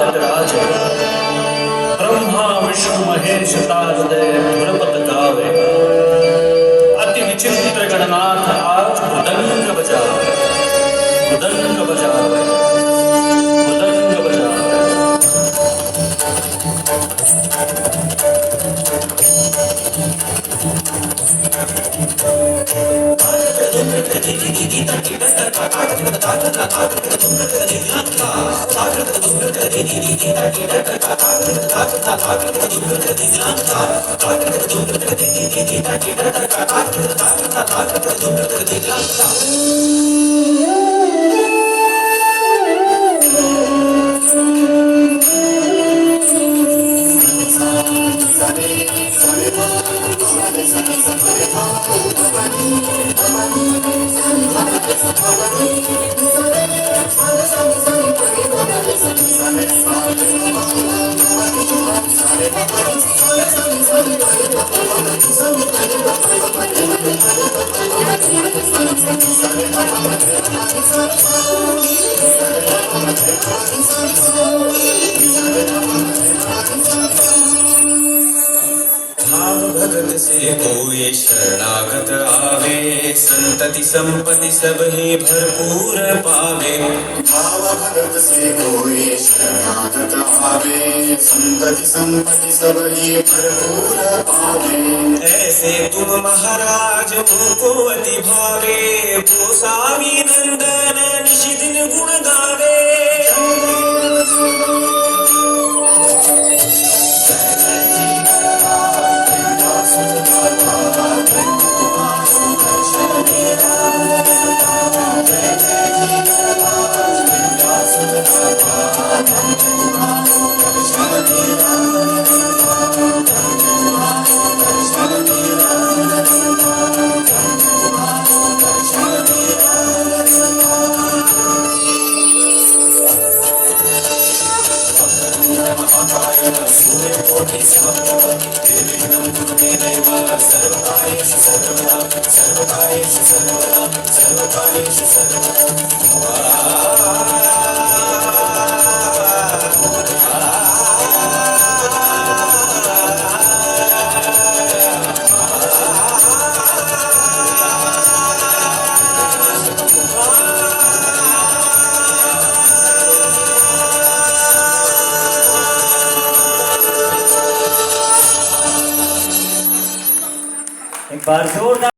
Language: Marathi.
नटराज ब्रह्मा विष्णु महेश तारदय धुरपत गावे अति विचित्र गणनाथ आज मृदंग बजावे मृदंग बजावे मृदंग बजावे। भगत से कोई शरणागत आवे संतति संपत्ति सब ही भरपूर पावे। भाव भगत से कोई शरणागत आवे संतति संपत्ति सब ही भरपूर पावे। ऐसे तुम महाराज मुझको अति भावे वो स्वामी नंदन निशिदिन गुण गावे। एक बार जोरदार